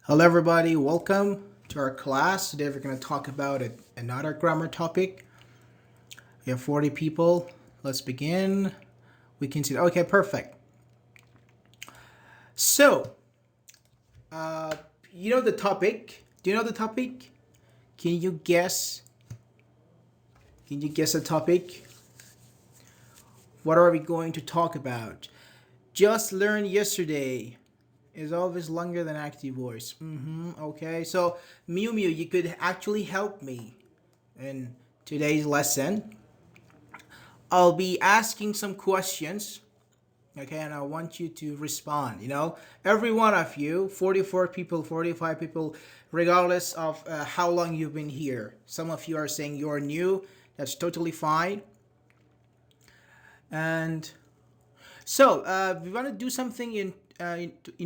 Hello, everybody. Welcome to our class. Today, we're going to talk about another grammar topic. We have 40 people. Let's begin. We can see. Okay, perfect. So, you know the topic. Do you know the topic? Can you guess? Can you guess the topic? What are we going to talk about? Just learned yesterday is always longer than active voice. Okay, so Mew Mew, you could actually help me in today's lesson. I'll be asking some questions, okay, and I want you to respond. Every one of you, 44 people, 45 people, regardless of how long you've been here. Some of you are saying you're new. That's totally fine. And so we want to do something in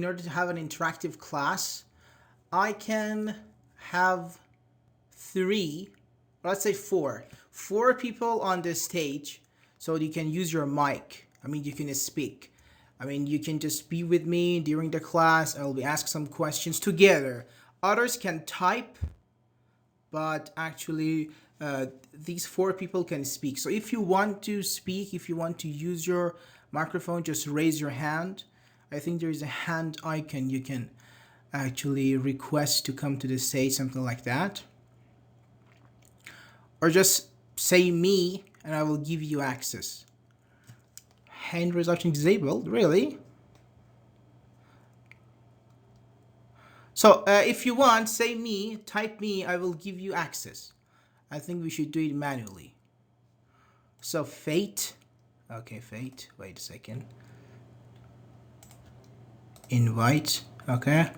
order to have an interactive class. I can have three, let's say four people on this stage, so you can use your mic. You can speak. You can just be with me during the class. I'll be asking some questions together. Others can type, but actually these four people can speak. So if you want to speak, if you want to use your microphone, just raise your hand. I think there is a hand icon. You can actually request to come to the stage, something like that. Or just say me and I will give you access. Hand raise option disabled, really? So if you want, say me, type me, I will give you access. I think we should do it manually. So Fate, okay, Fate, wait a second. Invite, okay.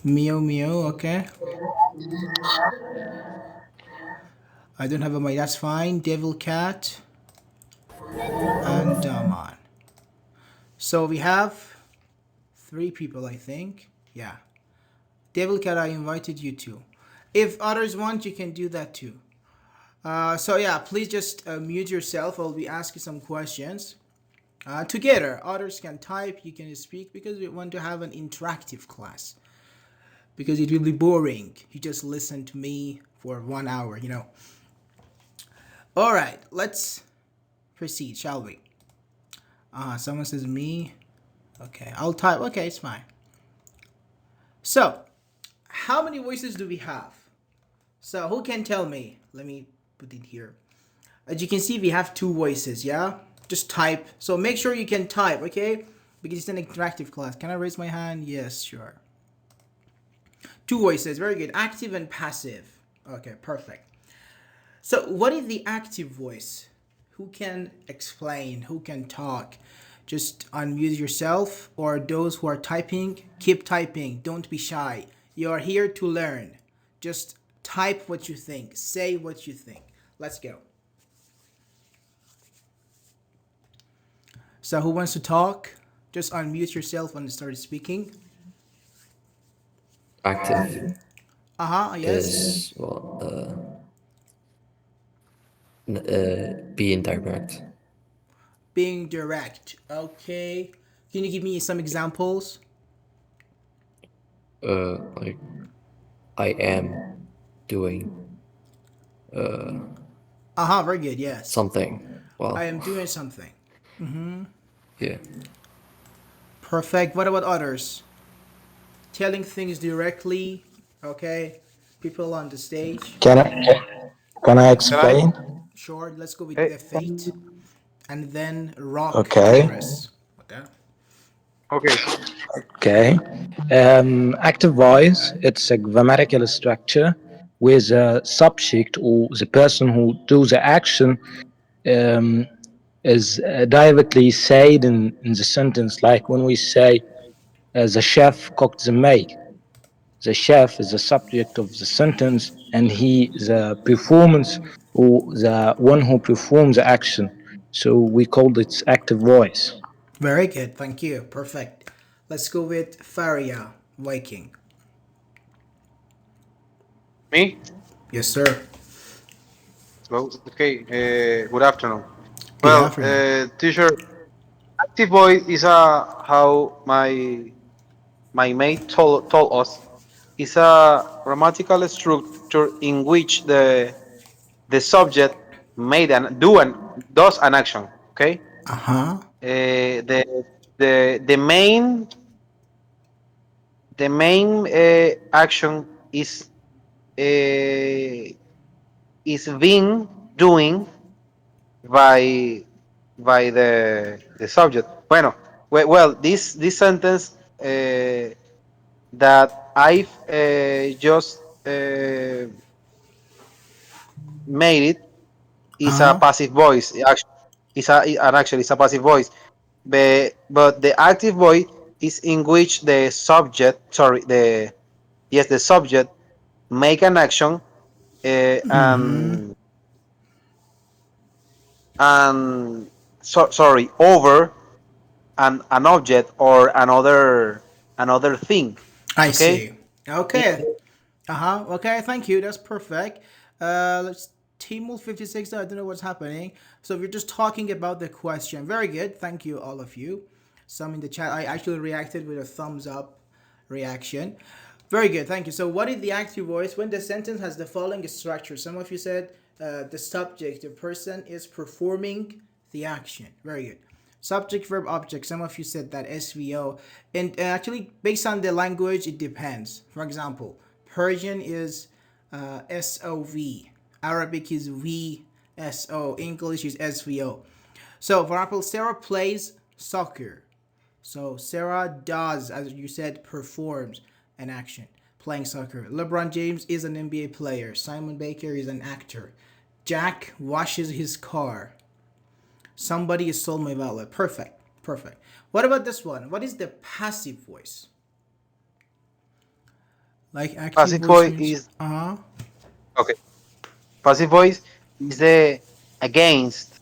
Meow Meow, okay. I don't have a mic, that's fine. Devil Cat and Daman. So we have 3 people, I think. Yeah. Devil Cat, I invited you too. If others want, you can do that too. So yeah, please just mute yourself. I'll be asking some questions. Together, others can type, you can speak, because we want to have an interactive class. Because it will be boring. You just listen to me for 1 hour, Alright, let's proceed, shall we? Someone says me. Okay, I'll type. Okay, it's fine. So, how many voices do we have? So, who can tell me? Let me put it here. As you can see, we have 2 voices, yeah? Just type. So, make sure you can type, okay? Because it's an interactive class. Can I raise my hand? Yes, sure. 2 voices, very good. Active and passive. Okay, perfect. So, what is the active voice? Who can explain? Who can talk? Just unmute yourself, or those who are typing, keep typing. Don't be shy. You are here to learn. Just type what you think. Say what you think. Let's go. So who wants to talk? Just unmute yourself and start speaking. Active Yes. is being direct. Being direct. Okay. Can you give me some examples? Like I am doing Very good. Yes. something. Well, I am doing something. yeah. Perfect. What about others? Telling things directly. Okay. People on the stage. Can I explain? Sure. Let's go with Hey, the Fate, and then Rock Okay. Chris. Okay. okay. Okay. Active voice, it's a grammatical structure where the subject or the person who do the action um, is directly said in the sentence. Like when we say, the chef cooked the meal. The chef is the subject of the sentence, and he the performance or the one who performs the action. So we call it active voice. Very good. Thank you. Perfect. Let's go with Faria Viking. Me? Yes, sir. Well, okay. Good afternoon. Good Well, afternoon. teacher, active voice is how my mate told us. is a grammatical structure in which the subject made an do an does an action. Okay. Uh huh. The main action uh, is being doing by the subject. Bueno, well, this sentence that I've just made it Uh is a huh. passive voice. Actually it's a passive voice. But the active voice is in which the subject, sorry, the subject make an action uh, Mm-hmm. and and sorry, over an object or another thing. I Okay. see. Okay. Uh huh. Okay. Thank you. That's perfect. Let's Team 56. I don't know what's happening. So we're just talking about the question. Very good. Thank you, all of you. Some in the chat. I actually reacted with a thumbs up reaction. Very good. Thank you. So, what is the active voice when the sentence has the following structure? Some of you said the subject, the person is performing the action. Very good. Subject, verb, object. Some of you said that SVO. And actually, based on the language, it depends. For example, Persian is SOV. Arabic is VSO. English is SVO. So, for example, Sarah plays soccer. So Sarah does, as you said, performs an action, playing soccer. LeBron James is an NBA player. Simon Baker is an actor. Jack washes his car. Somebody stole my wallet. Perfect. Perfect. What about this one? What is the passive voice? Like active Passive voice voice means is uh-huh. okay. Passive voice is the against.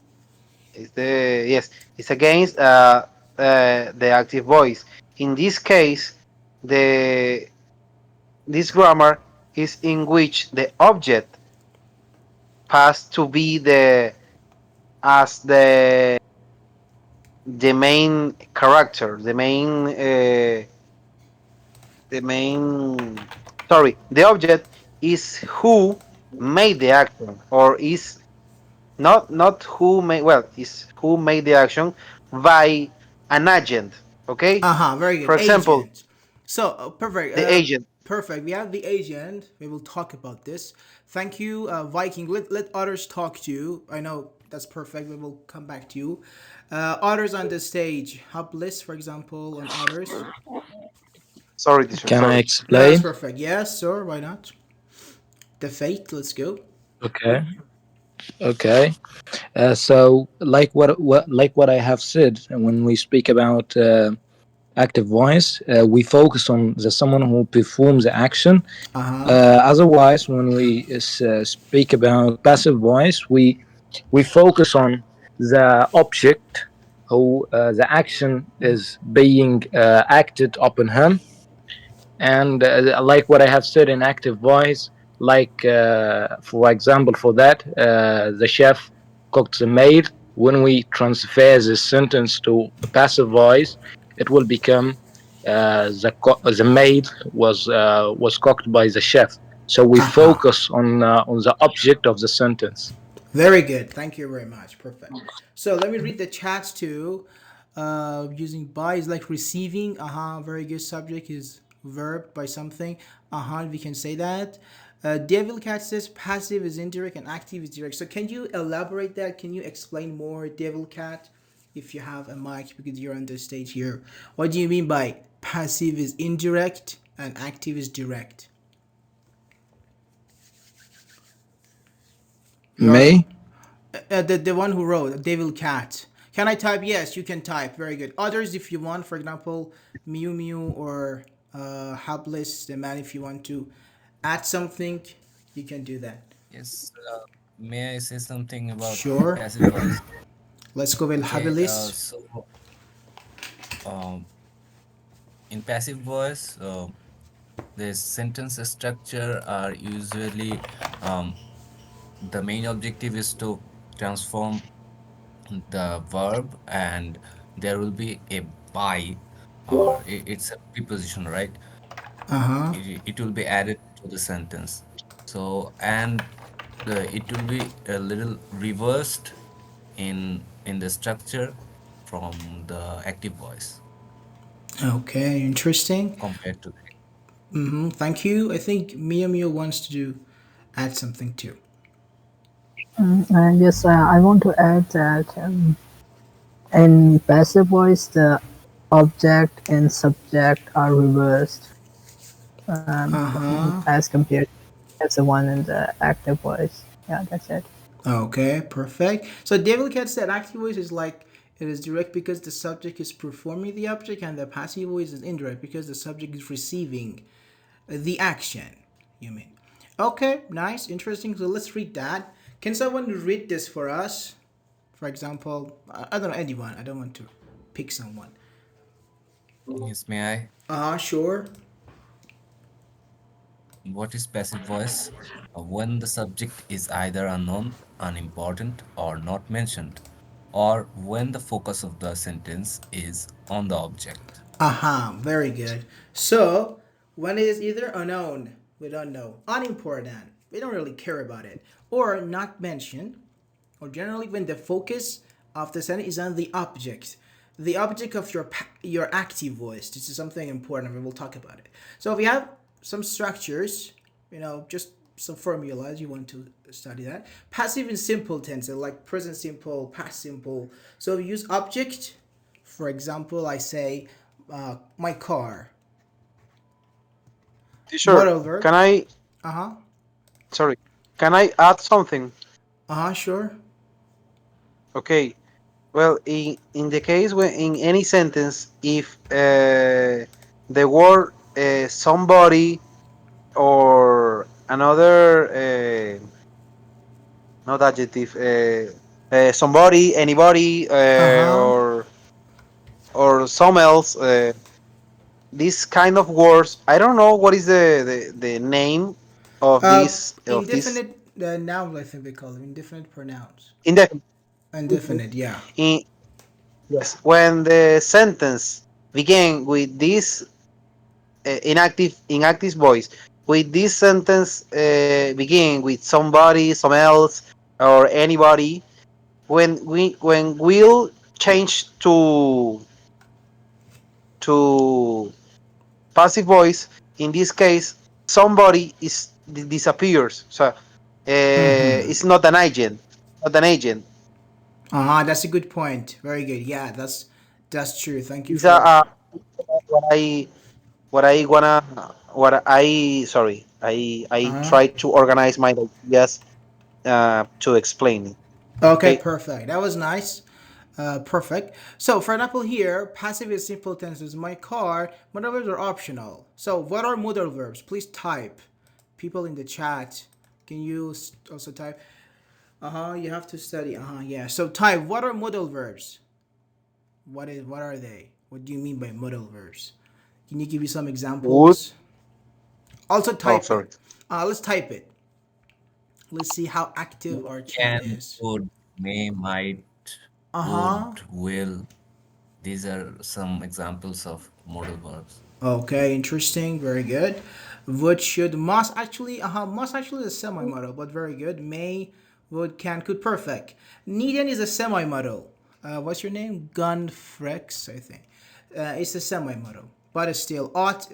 Is the yes. It's against the active voice. In this case, the this grammar is in which the object has to be as the main character, the main sorry, the object is who made the action, or is not who made, well, is who made the action by an agent. Okay. Uh-huh, very good. For example, Agent. So, perfect. the agent. Perfect. We have the agent. We will talk about this. Thank you, Viking. Let others talk to you. I know that's perfect. We will come back to you. Others on the stage. Hubbliss, for example, on others. Sorry, teacher, Can I sorry. No, that's explain? perfect. Yes, sir. Why not? The fate. Let's go. Okay. Okay. So, like what I have said, when we speak about active voice, we focus on the someone who performs the action. Uh huh. Otherwise, when we speak about passive voice, we focus on the object who the action is being acted upon him. And like what I have said in active voice, like for example, for that, the chef cooked the meal. When we transfer this sentence to a passive voice, it will become the meal was cooked by the chef. So we Uh huh. focus on the object of the sentence. Very good. Thank you very much. Perfect. So let me read the chats too. Using by is like receiving. Very good. Subject is verb by something. We can say that. Devil Cat says passive is indirect and active is direct. So can you elaborate that? Can you explain more, Devil Cat, if you have a mic because you're on the stage here? What do you mean by passive is indirect and active is direct? You're Me? the one who wrote Devil Cat. Can I type? Yes, you can type. Very good. Others, if you want, for example, Mew Mew or Habless, the man, if you want to add something, you can do that. Yes, may I say something about Sure. passive voice? Let's go with Okay, Habilis. um, in passive voice, the sentence structure are usually the main objective is to transform the verb, and there will be a by, or it's a preposition, right? Uh-huh. It will be added to the sentence. So, and it will be a little reversed in the structure from the active voice Okay, interesting. compared to Thank you. I think Mia Mia wants to do add something too. Yes, I want to add that in passive voice, the object and subject are reversed Uh-huh. as compared as the one in the active voice. Yeah, that's it. Okay, perfect. So David Cat said active voice is like it is direct because the subject is performing the object, and the passive voice is indirect because the subject is receiving the action. You mean? Okay, nice, interesting. So let's read that. Can someone read this for us? For example, I don't know anyone. I don't want to pick someone. yes, may I? Sure. What is passive voice? When the subject is either unknown, unimportant, or not mentioned, or when the focus of the sentence is on the object. Very good. So, when it is either unknown, we don't know, unimportant, we don't really care about it, or not mentioned, or generally when the focus of the sentence is on the object of your active voice. This is something important, and we'll talk about it. So, we have some structures, just some formulas you want to study that. Passive and simple tenses like present simple, past simple. So, we use object. For example, I say, my car. Teacher, Modal verb. can I, Uh huh. sorry, can I add something? Uh huh. Sure. Okay. Well, in the case when in any sentence, if the word somebody or another not adjective, somebody, anybody, Uh huh. or some else, this kind of words. I don't know what is the name of this Indefinite nouns. I think we call them indefinite pronouns. indefinite. Indefinite. Yeah. In, yes, when the sentence begin with this inactive voice, with this sentence begin with somebody, some else, or anybody, when we'll change to passive voice, in this case somebody is disappears, so it's not an agent. Uh huh. That's a good point. Very good. Yeah. That's true. Thank you It's for. what I what I wanna what I sorry Uh I huh. try to organize my ideas to explain it. Okay. Okay. Perfect. That was nice. Perfect. So, for example, here, passive is simple tenses. My car. Modal verbs are optional. So, what are modal verbs? Please type. People in the chat, can you also type? You have to study. Yeah. So, type. What are modal verbs? What are they? What do you mean by modal verbs? Can you give me some Would. examples? Also, Oh, type sorry. it. Let's type it. Let's see how active our chat Can, is. could, may, might, Uh huh. would, will. These are some examples of modal verbs. Okay, interesting. Very good. Would, should, must. Actually, must actually is a semi-modal, but very good. May, would, can, could. Perfect. Needed is a semi-modal. What's your name? Gunfrex, I think. It's a semi-modal, but it's still ought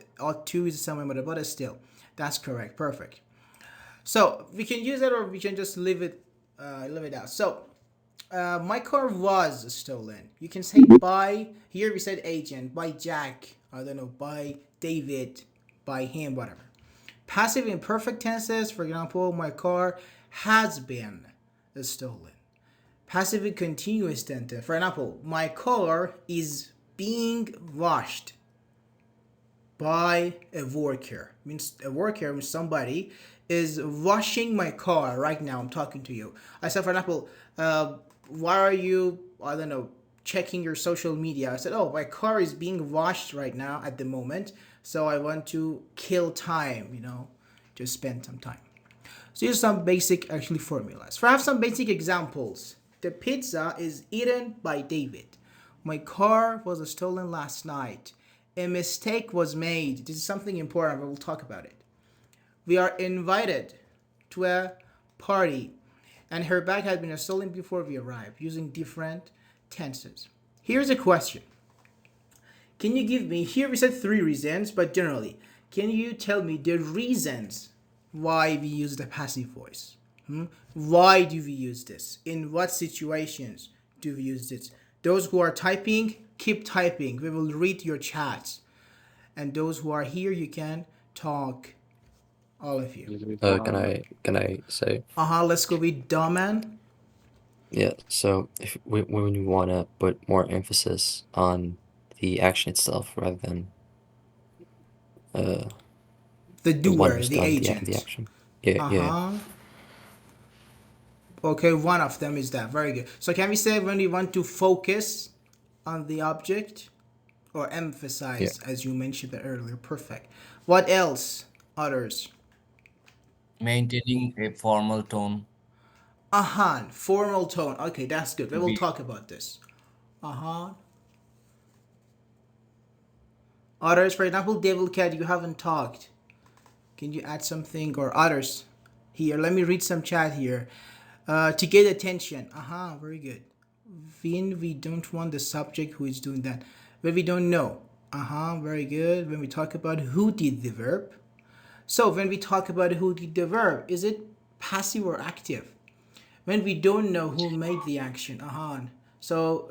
to is a semi-modal, but it's still. That's correct. Perfect. So we can use it, or we can just leave it out. So my car was stolen. You can say by, here we said agent, by Jack, I don't know, by David, by him, whatever. Passive imperfect tenses, for example, my car has been stolen. Passive continuous tense, for example, my car is being washed by a worker. Means a worker means somebody is washing my car right now. I'm talking to you. I said, for example, why are you, I don't know, checking your social media? I said, oh, my car is being washed right now at the moment, so I want to kill time. Just spend some time. So here's some basic actually formulas. So I have some basic examples. The pizza is eaten by David. My car was stolen last night. A mistake was made. This is something important, but we'll talk about it. We are invited to a party, and her bag had been stolen before we arrived, using different tenses. Here's a question. Can you give me, here we said three reasons, but generally, can you tell me the reasons why we use the passive voice? Why do we use this? In what situations do we use this? Those who are typing, keep typing. We will read your chats. And those who are here, you can talk. All of you. Can I say? Let's go with Daman. Yeah. So if when you want to put more emphasis on the action itself rather than The the one doer, who's the done the agent. action. Yeah. Yeah. Okay, one of them is that. Very good. So can we say when we want to focus on the object or Yeah. emphasize, as you mentioned earlier? Perfect. What else? Others. Maintaining a formal tone. Formal tone. Okay, that's good. We To will be talk about this. Others, for example, Devil Cat, you haven't talked. Can you add something or others? Here, let me read some chat here. To get attention. Very good. When we don't want the subject who is doing that. When we don't know. Very good. When we talk about who did the verb. So when we talk about who did the verb, is it passive or active? When we don't know who made the action. So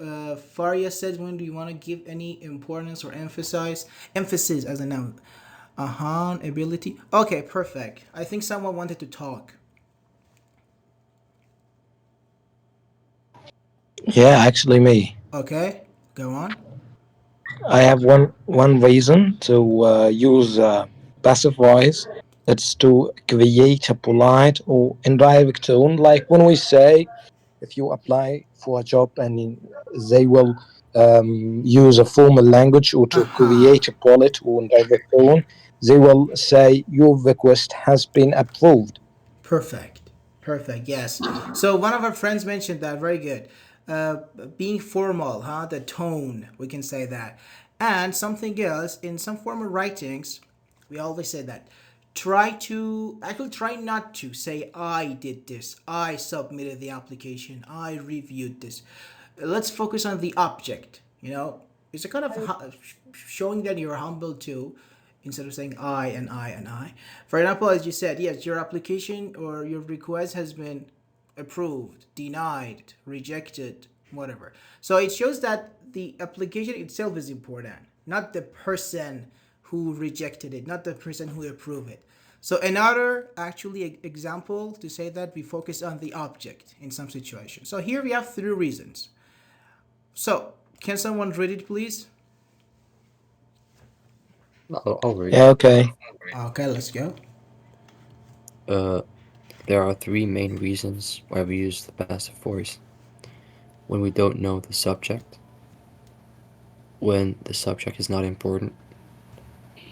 Faria says, when do you want to give any importance or emphasis as a noun? Ability. Okay, perfect. I think someone wanted to talk. Yeah, actually me. Okay, go on. I have one reason to use passive voice. It's to create a polite or indirect tone. Like when we say, if you apply for a job and they will use a formal language or to create a polite or indirect tone, they will say your request has been approved. Perfect. Perfect. Yes. So one of our friends mentioned that. Very good. Uh, Being formal, the tone, we can say that. And something else, in some formal writings, we always say that. Try not to say, I did this, I submitted the application, I reviewed this. Let's focus on the object, It's a kind of showing that you're humble too, instead of saying I and I and I. For example, as you said, yes, your application or your request has been approved, denied, rejected, whatever. So it shows that the application itself is important, not the person who rejected it, not the person who approved it. So another actually example to say that we focus on the object in some situations. So here we have three reasons. So can someone read it, please? I'll read. Yeah, okay. Okay, let's go. There are three main reasons why we use the passive voice. When we don't know the subject, when the subject is not important,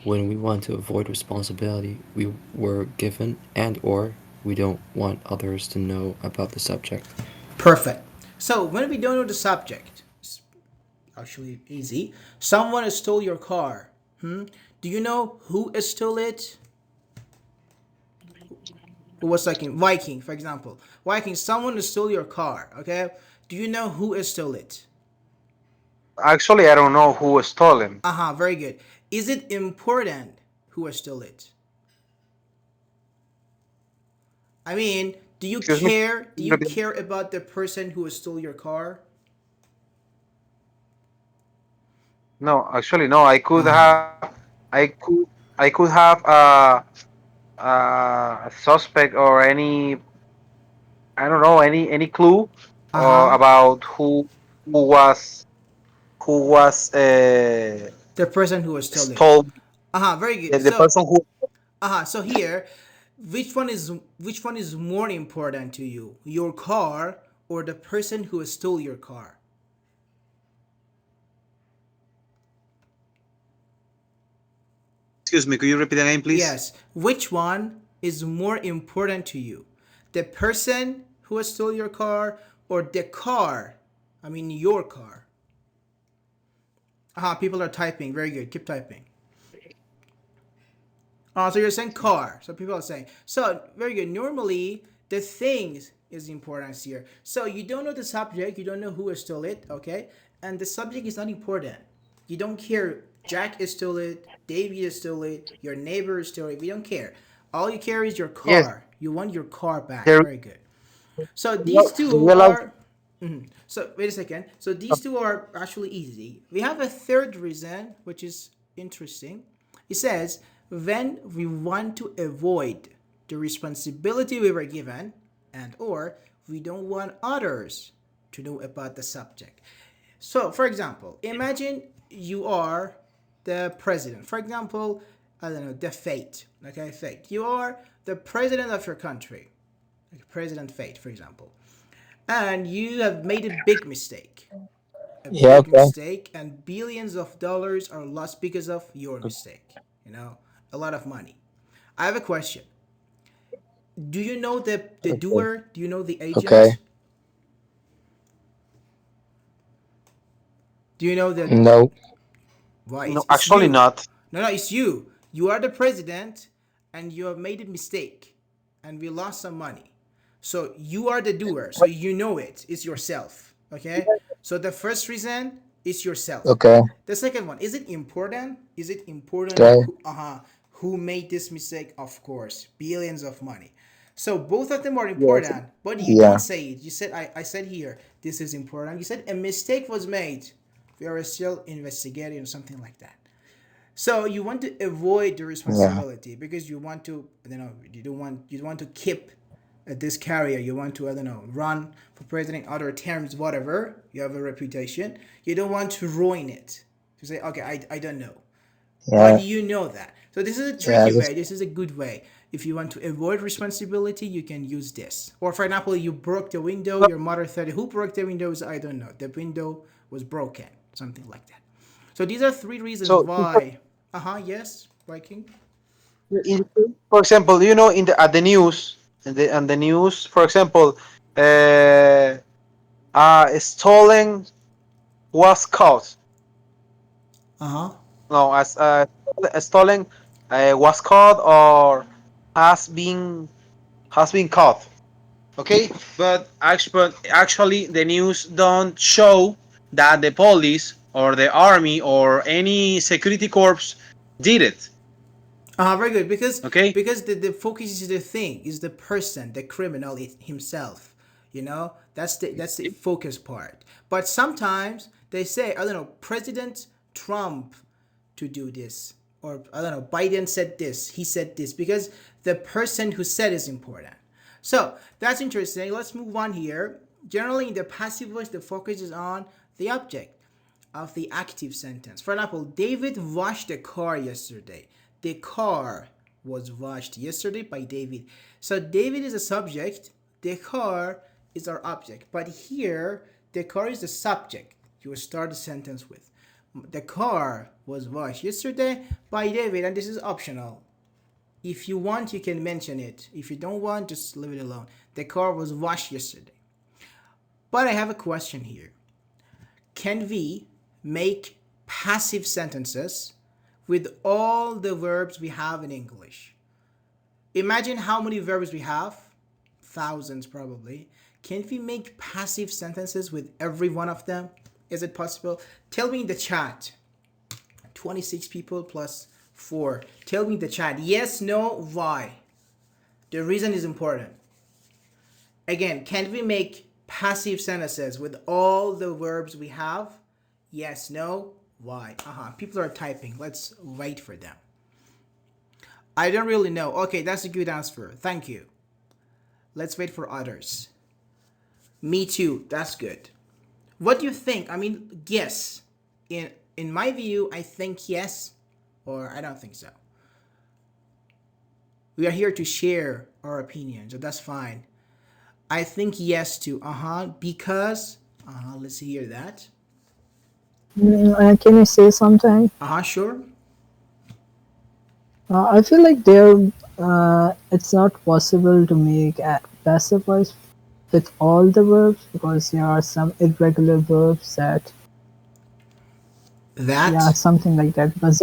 when we want to avoid responsibility we were given, and or we don't want others to know about the subject. Perfect. So when we don't know the subject, it's actually easy. Someone stole your car. Do you know who stole it? Who was like in Viking, for example? Viking, someone stole your car. Okay. Do you know who stole it? Actually, I don't know who stole him. Very good. Is it important who stole it? I mean, do you Excuse me. care? Do you care about the person who stole your car? No, actually, no. I could have a suspect or any, I don't know, any clue Uh huh. about who was The person who stole it. stole Very good. the So person who. So here, which one is more important to you? Your car or the person who stole your car? Excuse me, could you repeat again, please? Yes. Which one is more important to you? The person who stole your car or the car? I mean your car. People are typing. Very good. Keep typing. So you're saying car. So people are saying. So very good. Normally the things is important here. So you don't know the subject. You don't know who stole it. Okay, and the subject is not important. You don't care. Jack is stole it. David is stole it. Your neighbor is stole it. We don't care. All you care is your Yes, car. You want your car back. the Very good. So these the two real are. So wait a second. So these two are actually easy. We have a third reason, which is interesting. It says when we want to avoid the responsibility we were given, and or we don't want others to know about the subject. So, for example, imagine you are the president. For example, I don't know, the fate. Okay, fate. You are the president of your country. Like President Fate, for example. And you have made a big mistake. A Yeah, big okay. mistake, and billions of dollars are lost because of your mistake. You know, a lot of money. I have a question. Do you know the Okay. doer? Do you know the Okay. agent? Do you know that? No. Why? no, It's actually you. not. No, it's you. You are the president, and you have made a mistake, and we lost some money. So you are the doer. So you know it. It's yourself. Okay. So the first reason is yourself. Okay. The second one, is it important? Is it important Okay. who made this mistake? Of course, billions of money. So both of them are Yes. important, but you Yeah. didn't say it. You said I said here this is important. You said a mistake was made. We are still investigating or something like that. So you want to avoid the Yeah. responsibility because you want to, you don't want to keep this career. You want to, I don't know, run for president, other terms, whatever. You have a reputation. You don't want to ruin it. To say, okay, I don't know, but Yeah. you know that. So this is a Yeah. tricky way. This is a good way. If you want to avoid responsibility, you can use this. Or for example, you broke the window. Your mother said, "Who broke the windows?" I don't know. The window was broken. Something like that. So these are three reasons So, why. Yes, Viking. for example, in the at the news, and the news, for example, stolen was caught. Uh huh. No, as stolen was caught or has been caught. Okay, but actually the news don't show that the police or the army or any security corps did it. Very good. Because Okay. the focus is the thing, is the person, the criminal himself. That's the focus part. But sometimes they say, I don't know, President Trump to do this, or I don't know, Biden said this, he said this, because the person who said is important. So that's interesting. Let's move on here. Generally, in the passive voice, the focus is on the object of the active sentence. For example, David washed the car yesterday. The car was washed yesterday by David. So David is a subject, the car is our object. But here, the car is the subject. You will start the sentence with. The car was washed yesterday by David, and this is optional. If you want, you can mention it. If you don't want, just leave it alone. The car was washed yesterday. But I have a question here. Can we make passive sentences with all the verbs we have in English? Imagine how many verbs we have. Thousands, probably. Can we make passive sentences with every one of them? Is it possible? Tell me in the chat. 26 people plus 4. Tell me in the chat. Yes, no, why? The reason is important. Again, can we make passive sentences with all the verbs we have? Yes, no, why? People are typing. Let's wait for them. I don't really know. Okay, that's a good answer. Thank you. Let's wait for others. Me too. That's good. What do you think? I mean, yes. In my view, I think yes, or I don't think so. We are here to share our opinions, so that's fine. I think yes too. Because let's hear that. Can I say something? Sure. I feel like it's not possible to make a passive voice with all the verbs because there are some irregular verbs that Yeah, That? something like that. Because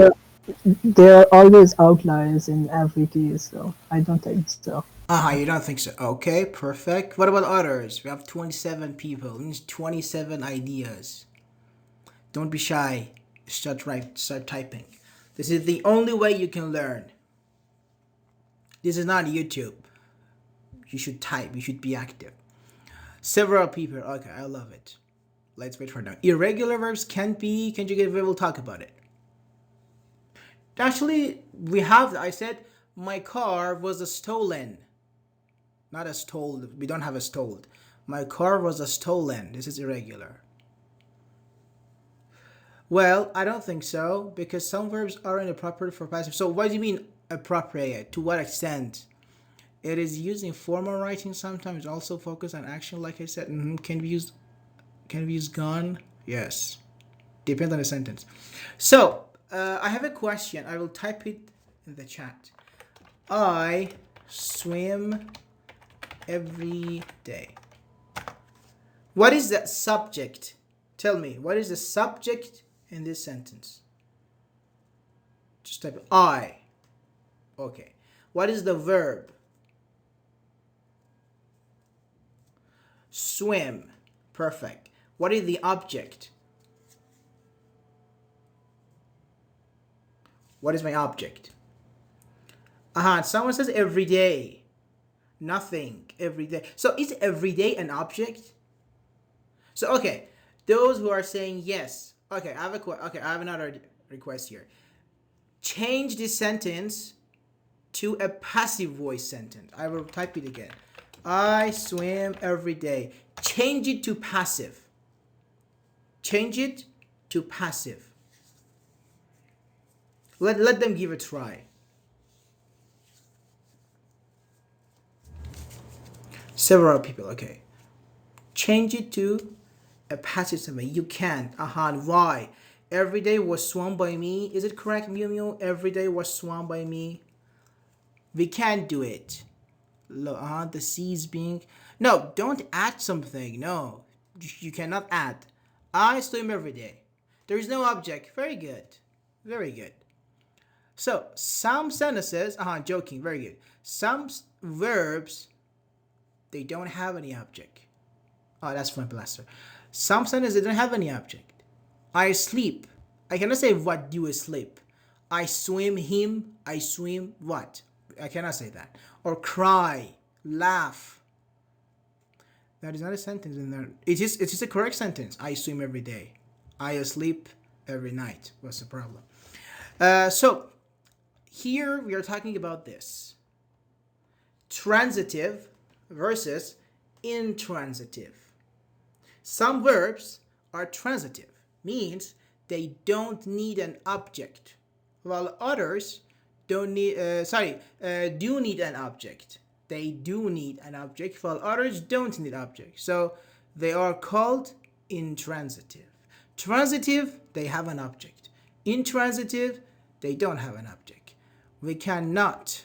there are always outliers in every case, so I don't think so. You don't think so? Okay, perfect. What about others? We have 27 people. Means 27 ideas. Don't be shy. Start typing. This is the only way you can learn. This is not YouTube. You should type. You should be active. Several people. Okay, I love it. Let's wait for now. Irregular verbs can be conjugated. We will talk about it. Actually, we have. I said my car was a stolen. Not a stole. We don't have a stole. My car was a stolen. This is irregular. Well, I don't think so because some verbs are inappropriate for passive. So what do you mean appropriate? To what extent? It is used in formal writing sometimes. Also focus on action, like I said. Can we use gone? Yes. Depends on the sentence. So I have a question. I will type it in the chat. I swim every day. What is the subject? Tell me, what is the subject in this sentence? Just type I. Okay. What is the verb? Swim. Perfect. What is the object? What is my object? Someone says every day. Nothing. Every day. So is every day an object? So okay, those who are saying yes. Okay, I have another request here. Change this sentence to a passive voice sentence. I will type it again. I swim every day. Change it to passive. Change it to passive. Let them give a try. Several people, okay. Change it to a passive sentence. You can't. Why? Every day was swum by me. Is it correct, Mew Mew? Every day was swum by me. We can't do it. The seas being. No, don't add something. No, you cannot add. I swim every day. There is no object. Very good. Very good. So, some sentences, joking, very good. Some verbs, they don't have any object. Oh, that's from Blaster. Some sentences, they don't have any object. I sleep. I cannot say what do you sleep. I swim him. I swim what? I cannot say that. Or cry, laugh. That is not a sentence in there. It is a correct sentence. I swim every day. I sleep every night. What's the problem? So here we are talking about this. Transitive versus intransitive. Some verbs are transitive, means they don't need an object, while others don't need. Do need an object. They do need an object, while others don't need object. So they are called intransitive. Transitive, they have an object. Intransitive, they don't have an object. We cannot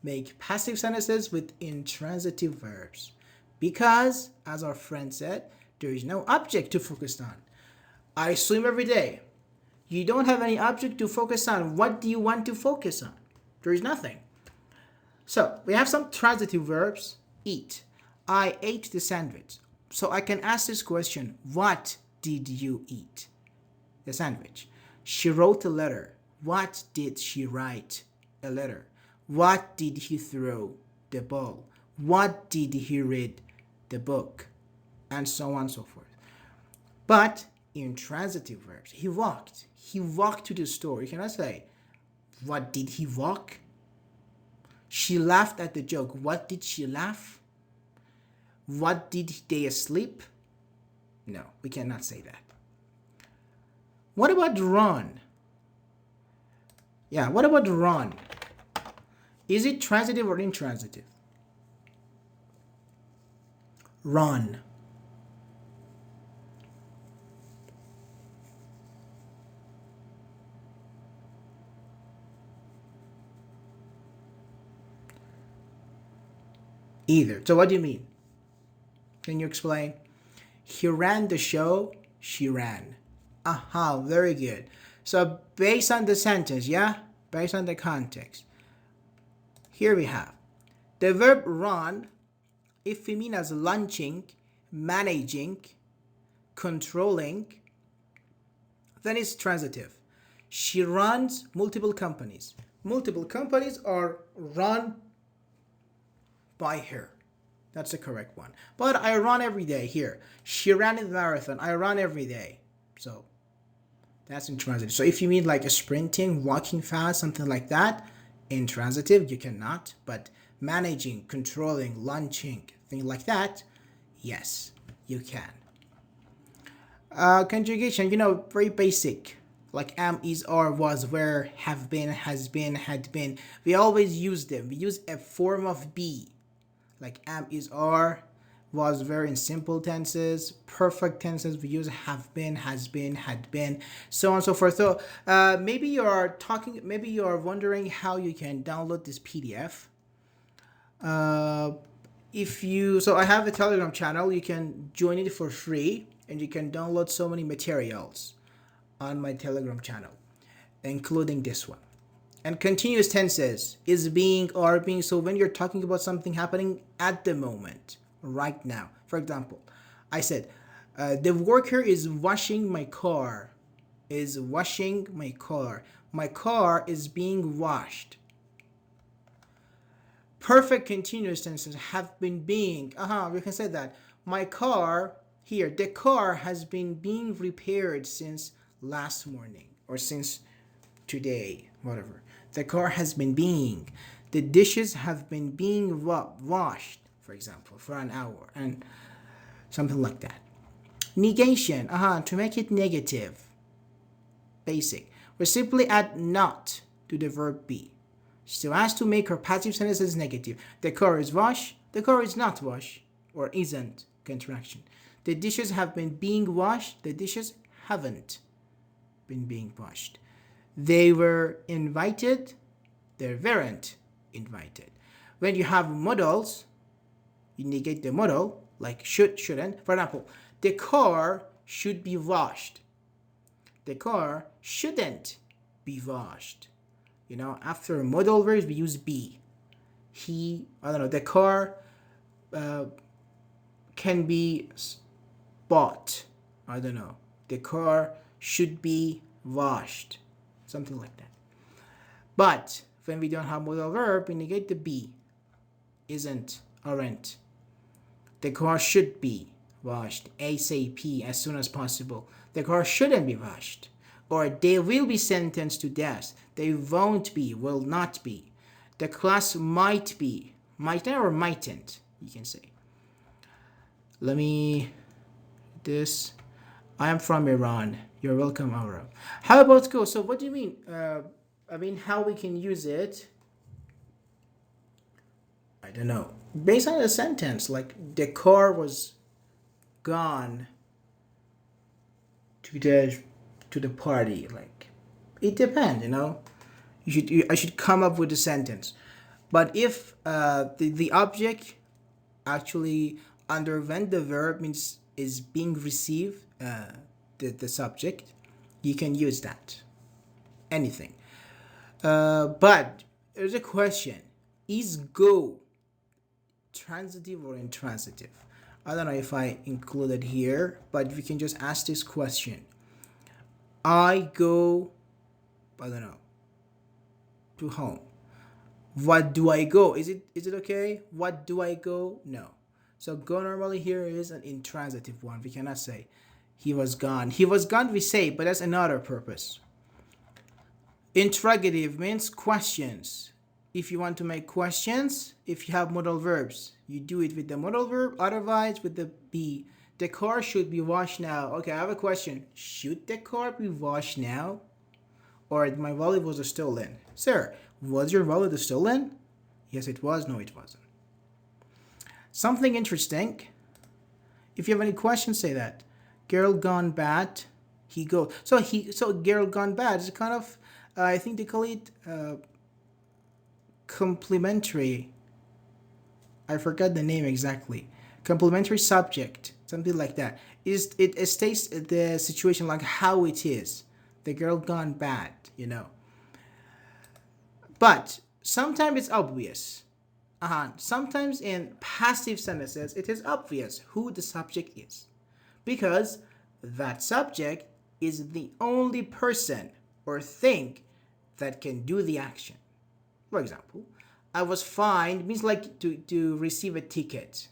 make passive sentences with intransitive verbs because, as our friend said, there is no object to focus on. I swim every day. You don't have any object to focus on. What do you want to focus on? There is nothing. So we have some transitive verbs. Eat. I ate the sandwich. So I can ask this question: what did you eat? The sandwich. She wrote a letter. What did she write? A letter. What did he throw? The ball. What did he read? The book. And so on and so forth. But in transitive verbs, he walked. He walked to the store. You cannot say, what did he walk? She laughed at the joke. What did she laugh? What did they sleep? No, we cannot say that. What about run? Yeah, what about run? Is it transitive or intransitive? Run. Either. So what do you mean? Can you explain? He ran the show. She ran. Aha, very good. So based on the sentence, yeah? Based on the context. Here we have the verb run, if we mean as launching, managing, controlling, then it's transitive. She runs multiple companies. Multiple companies are run by her. That's the correct one. But I run every day here. She ran in the marathon. I run every day. So that's intransitive. So if you mean like a sprinting, walking fast, something like that, intransitive, you cannot. But managing, controlling, launching, things like that, yes, you can. Conjugation, very basic. Like am, is, are, was, were, have been, has been, had been. We always use them. We use a form of be. Like am, is, are, was, were in simple tenses. Perfect tenses, we use have been, has been, had been, so on and so forth. So maybe you're wondering how you can download this PDF. So I have a Telegram channel. You can join it for free, and you can download so many materials on my Telegram channel, including this one. And continuous tenses is being, are being. So when you're talking about something happening at the moment, right now. For example, I said, the worker is washing my car. Is washing my car. My car is being washed. Perfect continuous tenses have been being. We can say that. My car, here, the car has been being repaired since last morning or since today, whatever. The car has been being. The dishes have been being washed, for example, for an hour and something like that. Negation, to make it negative. Basic. We simply add not to the verb be. So as to make our passive sentences negative. The car is washed, the car is not washed, or isn't, contraction. The dishes have been being washed, the dishes haven't been being washed. They were invited, they weren't invited. When you have modals, you negate the modal, like should, shouldn't. For example, the car should be washed. The car shouldn't be washed. After modal verbs, we use be. The car can be bought. The car should be washed. Something like that. But when we don't have modal verb, we negate the be. Isn't, aren't. The car should be washed ASAP, as soon as possible. The car shouldn't be washed. Or they will be sentenced to death. They won't be, will not be. The class might be, might or mightn't, you can say. Let me, this, I am from Iran. You're welcome, Aura. How about go? So what do you mean? How we can use it? I don't know. Based on the sentence, like the car was gone to the party. Like it depends, I should come up with a sentence. But if the object actually underwent the verb, means is being received, the subject, you can use that. Anything. But there's a question. Is go transitive or intransitive? I don't know if I included here, but we can just ask this question. I go, to home. What do I go? Is it okay? What do I go? No. So go normally here is an intransitive one. We cannot say he was gone. He was gone, we say, but that's another purpose. Interrogative means questions. If you want to make questions, if you have modal verbs, you do it with the modal verb, otherwise with the be. The car should be washed now. Okay, I have a question. Should the car be washed now? Or my wallet was stolen. Sir, was your wallet stolen? Yes, it was. No, it wasn't. Something interesting. If you have any questions, say that. Girl gone bad. He goes. So girl gone bad is kind of, I think they call it complementary. I forgot the name exactly. Complementary subject. something like that. It states the situation like how it is. The girl gone bad, you know. But sometimes it's obvious. Sometimes in passive sentences, it is obvious who the subject is because that subject is the only person or thing that can do the action. For example, I was fined means like to receive a ticket,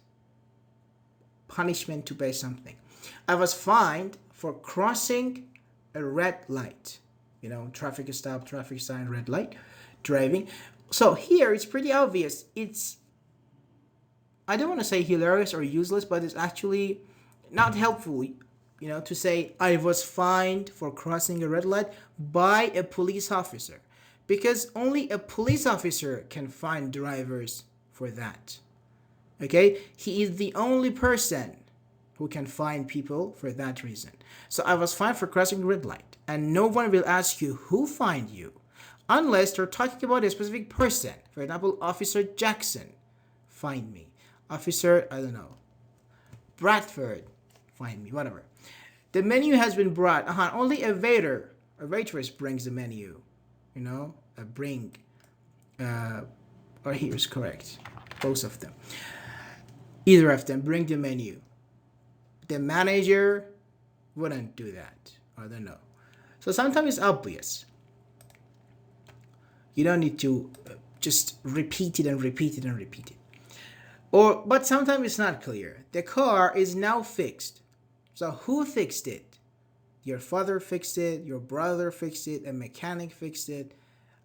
punishment to pay something. I was fined for crossing a red light. You know, traffic stop, traffic sign, red light, driving. So here it's pretty obvious. It's, I don't want to say hilarious or useless, but it's actually not helpful, you know, to say I was fined for crossing a red light by a police officer. Because only a police officer can fine drivers for that. Okay? He is the only person who can fine people for that reason. So I was fined for crossing red light, and no one will ask you who fined you unless they're talking about a specific person. For example, Officer Jackson fined me. Officer, I don't know, Bradford fined me, whatever. The menu has been brought. Only a waiter, a waitress brings the menu. You know, a bring. Or here's correct. Both of them. Either of them bring the menu. The manager wouldn't do that. I don't know. So sometimes it's obvious. You don't need to just repeat it and repeat it and repeat it. But sometimes it's not clear. The car is now fixed. So who fixed it? Your father fixed it, your brother fixed it, a mechanic fixed it,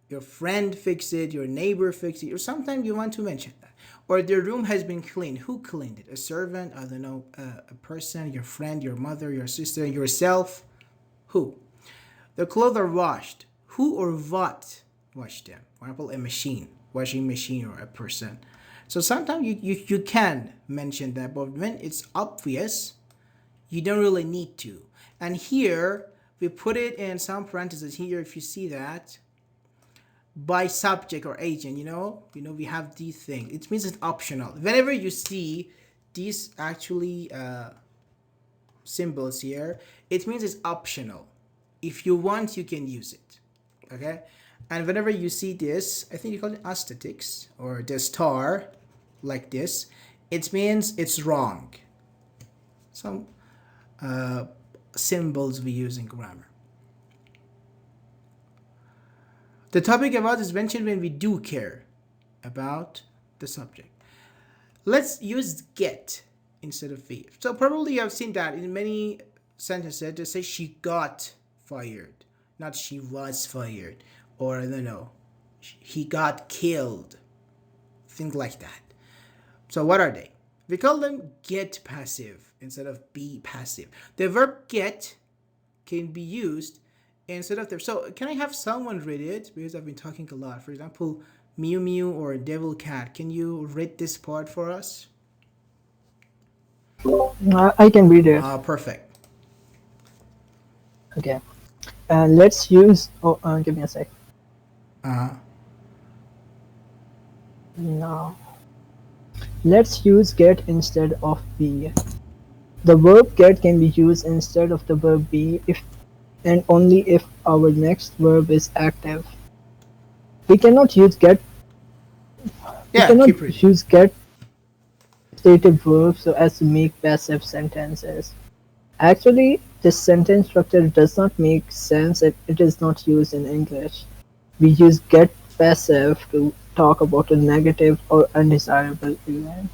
your friend fixed it, your neighbor fixed it, or sometimes you want to mention that. Or the room has been cleaned. Who cleaned it? A servant, I don't know, a person, your friend, your mother, your sister, yourself. Who? The clothes are washed. Who or what washed them? For example, a machine, washing machine, or a person. So sometimes you can mention that, but when it's obvious, you don't really need to. And here, we put it in some parentheses here, if you see that, by subject or agent, you know, we have these things. It means it's optional. Whenever you see these actually symbols here, it means it's optional. If you want, you can use it. Okay? And whenever you see this, I think you call it aesthetics or the star like this, it means it's wrong. Some symbols we use in grammar. The topic about is mentioned when we do care about the subject. Let's use get instead of be. So probably you have seen that in many sentences they say she got fired, not she was fired, or I don't know, he got killed, things like that. So what are they? We call them get passive instead of be passive. The verb get can be used instead of the. So can I have someone read it? Because I've been talking a lot. For example, Mew Mew or Devil Cat. Can you read this part for us? I can read it. Perfect. Okay. Let's use. Give me a sec. No. Let's use get instead of be. The verb get can be used instead of the verb be if and only if our next verb is active. We cannot use get. Yeah, keep reading. Use get stative verbs so as to make passive sentences. Actually, this sentence structure does not make sense if it is not used in English. We use get passive to talk about a negative or undesirable event.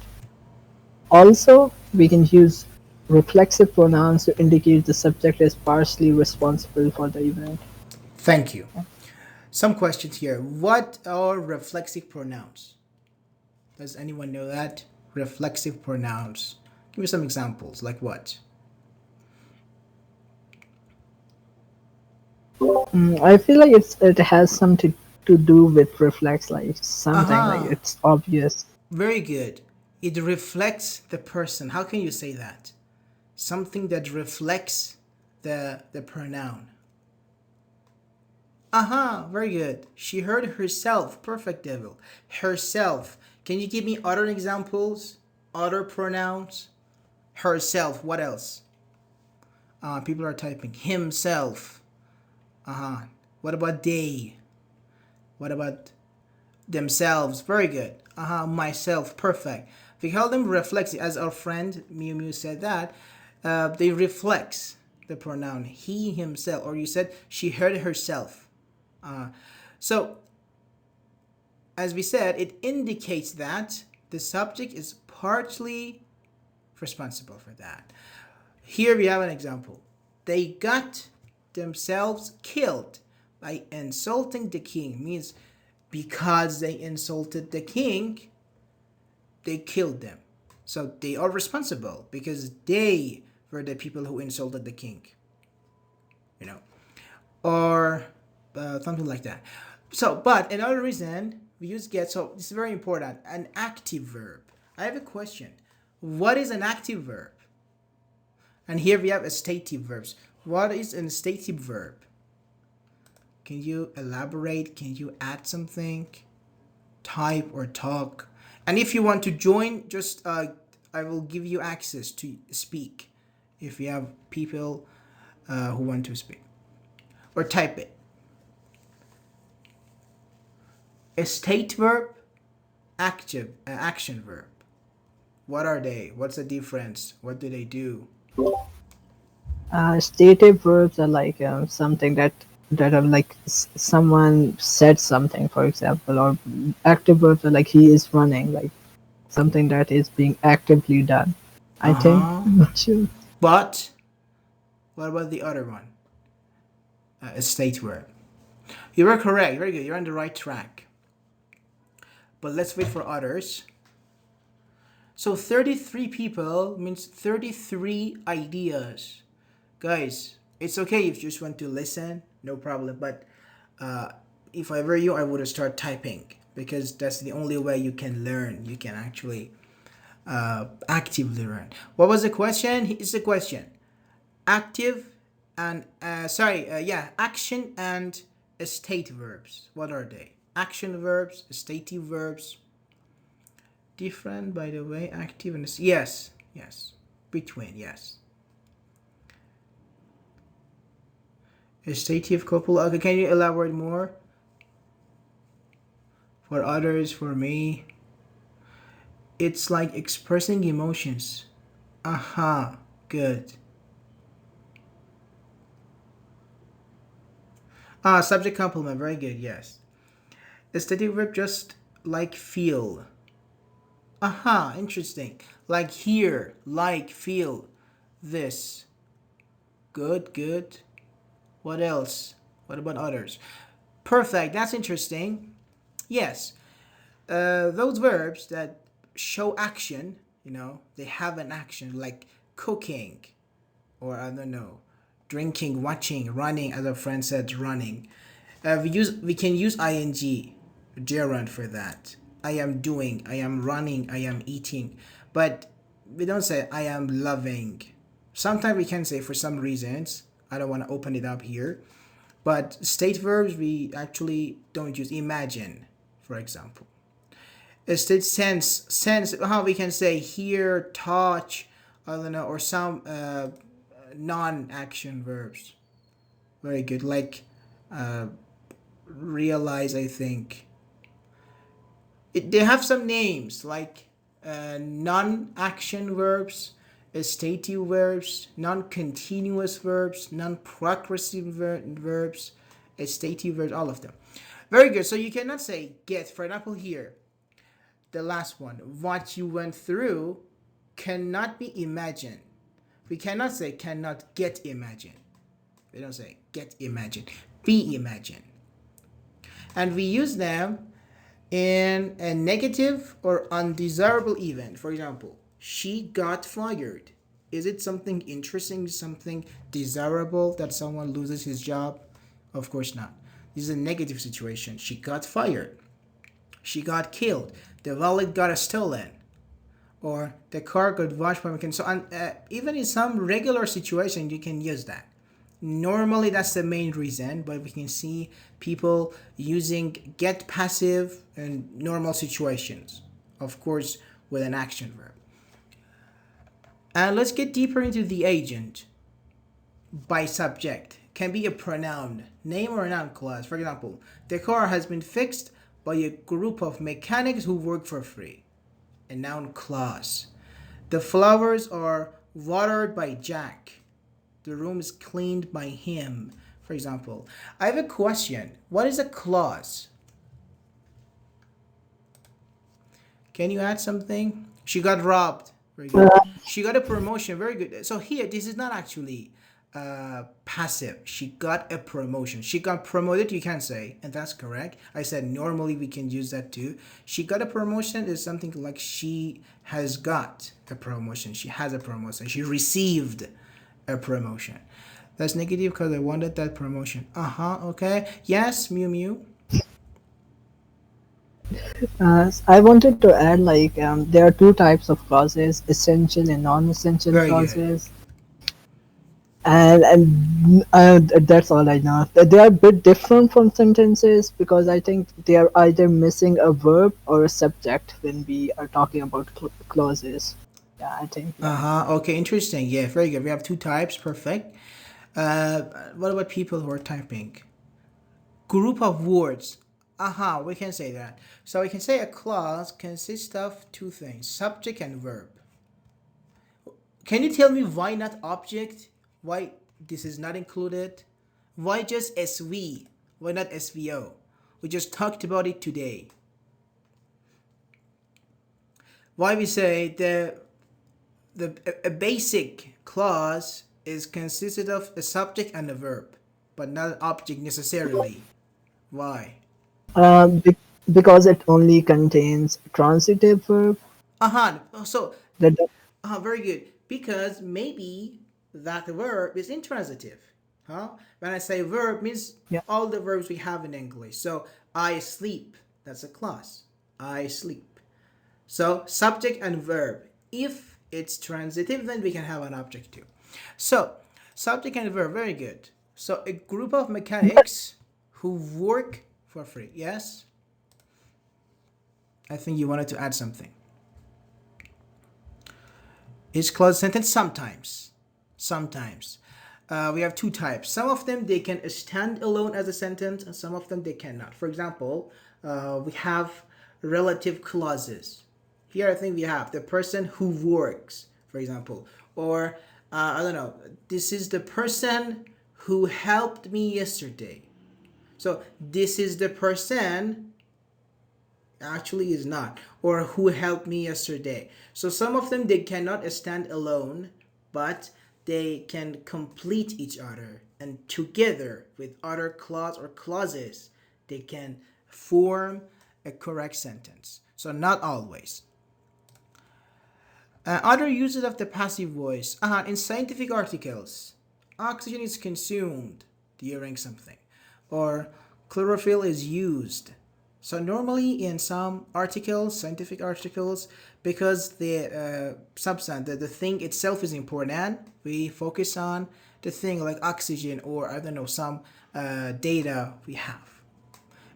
Also, we can use reflexive pronouns to indicate the subject is partially responsible for the event. Thank you. Some questions here. What are reflexive pronouns? Does anyone know that? Reflexive pronouns. Give me some examples. Like what? I feel like it has something to do with reflex, like something like it's obvious. Very good. It reflects the person. How can you say that? Something that reflects the pronoun. Very good. She heard herself. Perfect, Devil. Herself. Can you give me other examples? Other pronouns? Herself. What else? People are typing himself. What about they? What about themselves? Very good. Myself. Perfect. We call them reflexive, as our friend Mew Mew said that. They reflex the pronoun he, himself, or you said she heard herself. So, as we said, it indicates that the subject is partly responsible for that. Here we have an example. They got themselves killed by insulting the king. Means because they insulted the king, they killed them. So they are responsible because they were the people who insulted the king. You know, or something like that. So, but another reason we use get. So this is very important. An active verb. I have a question. What is an active verb? And here we have stative verbs. What is an stative verb? Can you elaborate? Can you add something? Type or talk. And if you want to join, just I will give you access to speak if you have people who want to speak. Or type it. A state verb, active, action verb. What are they? What's the difference? What do they do? Stative verbs are like something that are like someone said something, for example, or active verbs are like he is running, like something that is being actively done. I think. I'm not sure. But what about the other one? A state verb. You were correct. Very good. You're on the right track. But let's wait for others. So 33 people means 33 ideas. Guys, it's okay if you just want to listen, no problem. But if I were you, I would start typing because that's the only way you can learn. You can actually actively learn. What was the question? It's the question. Active and action and state verbs. What are they? Action verbs, stative verbs. Different, by the way. Active and yes. Between, yes. Stative couple. Okay, can you elaborate more? For others, for me, it's like expressing emotions. Good. Subject complement. Very good. Yes. Stative verb just like feel. Interesting. Like hear, like feel. This. Good. What else? What about others? Perfect. That's interesting. Yes. Those verbs that show action, they have an action like cooking or I don't know, drinking, watching, running, as a friend said, running. We can use ing, gerund for that. I am doing, I am running, I am eating. But we don't say I am loving. Sometimes we can say for some reasons, I don't want to open it up here. But state verbs we actually don't use. Imagine, for example. A state sense, how we can say hear, touch, I don't know, or some non-action verbs. Very good. Like realize, I think. They have some names like non-action verbs, stative verbs, non-continuous verbs, non-progressive verbs, stative verbs, all of them. Very good. So you cannot say get. For example, here, the last one, what you went through cannot be imagined. We cannot say cannot get imagined. We don't say get imagined. Be imagined. And we use them in a negative or undesirable event. For example, she got fired. Is it something interesting, something desirable that someone loses his job? Of course not. This is a negative situation. She got fired. She got killed. The wallet got stolen. Or the car got washed by mechanic. So even in some regular situation, you can use that. Normally, that's the main reason, but we can see people using get passive in normal situations. Of course, with an action verb. And let's get deeper into the agent. By subject can be a pronoun, name or noun clause. For example, the car has been fixed by a group of mechanics who work for free. A noun clause. The flowers are watered by Jack. The room is cleaned by him. For example, I have a question. What is a clause? Can you add something? She got robbed. Very good. She got a promotion. Very good. So here, this is not actually passive. She got a promotion. She got promoted, you can say, and that's correct. I said normally we can use that too. She got a promotion is something like she has got a promotion. She has a promotion. She received a promotion. That's negative because I wanted that promotion. Okay. Yes, Mew Mew. I wanted to add like there are two types of clauses: essential and non-essential Very good. clauses. And that's all I know. They are a bit different from sentences because I think they are either missing a verb or a subject when we are talking about clauses. Yeah, I think yeah. Okay, interesting. Yeah, very good. We have two types. Perfect. What about people who are typing? Group of words. We can say that. So we can say a clause consists of two things, subject and verb. Can you tell me why not object? Why this is not included? Why just SV? Why not SVO? We just talked about it today. Why we say a basic clause is consisted of a subject and a verb, but not an object necessarily. Why? Um, be- because it only contains transitive verb. So, That very good. Because maybe that verb is intransitive. When I say verb, means yeah. all the verbs we have in English. So, I sleep. That's a clause. I sleep. So, subject and verb. If it's transitive, then we can have an object too. So, subject and verb, very good. So, a group of mechanics who work for free. Yes? I think you wanted to add something. Is clause sentence sometimes. Sometimes. We have two types. Some of them they can stand alone as a sentence, and some of them they cannot. For example, we have relative clauses. Here I think we have the person who works, for example, or I don't know. This is the person who helped me yesterday. So this is the person actually is not, or who helped me yesterday. So some of them they cannot stand alone, but they can complete each other, and together with other clause or clauses they can form a correct sentence. So not always. Other uses of the passive voice. In scientific articles, oxygen is consumed during something, or chlorophyll is used. So normally in some articles, scientific articles, because the substance, the thing itself is important, we focus on the thing like oxygen or I don't know, some data we have.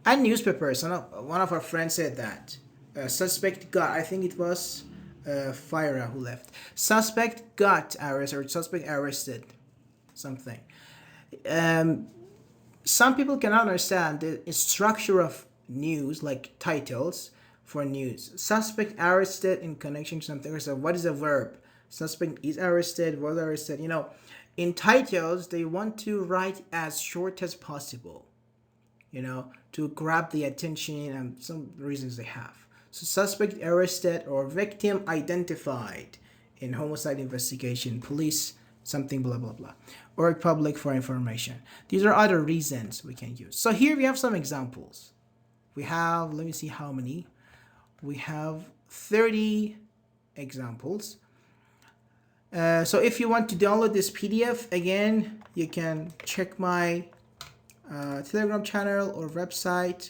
And newspapers, one of our friends said that suspect got, I think it was Fira who left. Suspect got arrested or suspect arrested something. Some people cannot understand the structure of news, like titles for news. Suspect arrested in connection to something. So what is a verb? Suspect is arrested, was arrested. In titles, they want to write as short as possible, to grab the attention and some reasons they have. So suspect arrested or victim identified in homicide investigation, police, something blah blah blah, or public for information. These are other reasons we can use. So here we have some examples. We have, let me see how many. We have 30 examples. So if you want to download this PDF, again, you can check my Telegram channel or website,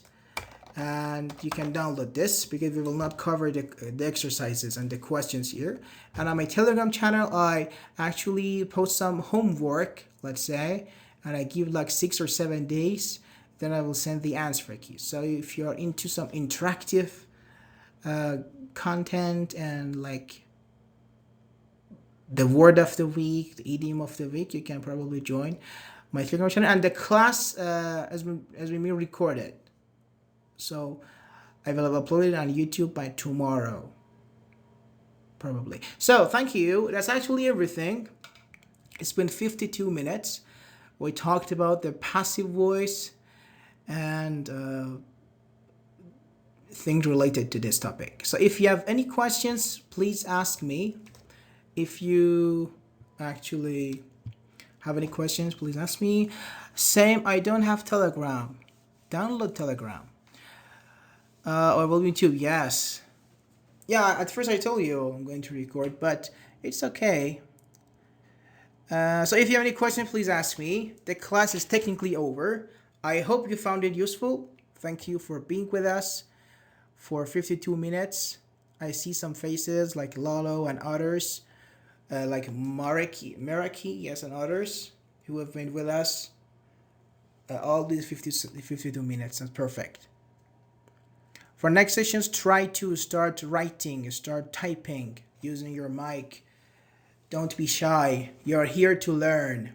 and you can download this because we will not cover the exercises and the questions here. And on my Telegram channel, I actually post some homework, let's say, and I give like 6 or 7 days, then I will send the answer keys. So if you're into some interactive content and like the word of the week, the idiom of the week, you can probably join my Telegram channel. And the class as we may record it. So I will have uploaded it on YouTube by tomorrow. Probably. So thank you. That's actually everything. It's been 52 minutes. We talked about the passive voice and things related to this topic. So if you have any questions, please ask me. If you actually have any questions, please ask me. Same, I don't have Telegram. Download Telegram. Or will YouTube? Yes. Yeah, at first I told you I'm going to record, but it's okay. So if you have any questions, please ask me. The class is technically over. I hope you found it useful. Thank you for being with us for 52 minutes. I see some faces like Lalo and others, like Maraki, yes, and others who have been with us all these 52 minutes. That's perfect. For next sessions, try to start writing, start typing, using your mic. Don't be shy. You're here to learn.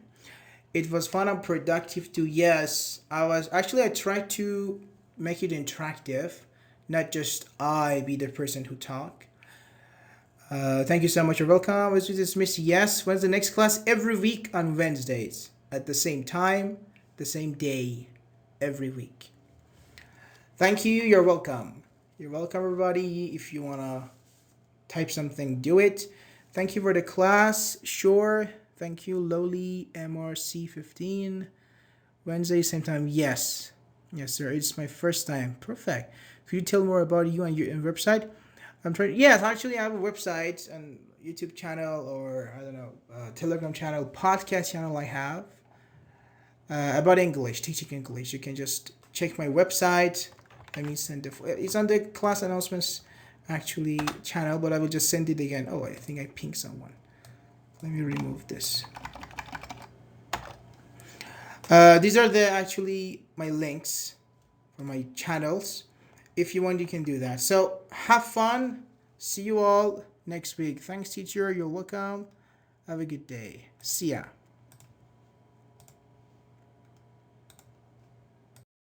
It was fun and productive too. Yes, I tried to make it interactive, not just I be the person who talk. Thank you so much. You're welcome. As we dismiss, yes, when's the next class? Every week on Wednesdays at the same time, the same day, every week. Thank you. You're welcome. You're welcome, everybody. If you want to type something, do it. Thank you for the class. Sure. Thank you, Loli MRC15. Wednesday, same time. Yes. Yes, sir. It's my first time. Perfect. Could you tell more about you and your website? I'm trying. Yes, actually, I have a website and YouTube channel, or I don't know, Telegram channel, podcast channel. I have about English, teaching English. You can just check my website. Let me send it. It's on the class announcements actually channel, but I will just send it again. Oh, I think I pinged someone. Let me remove this. These are the actually my links for my channels. If you want, you can do that. So have fun. See you all next week. Thanks, teacher. You're welcome. Have a good day. See ya.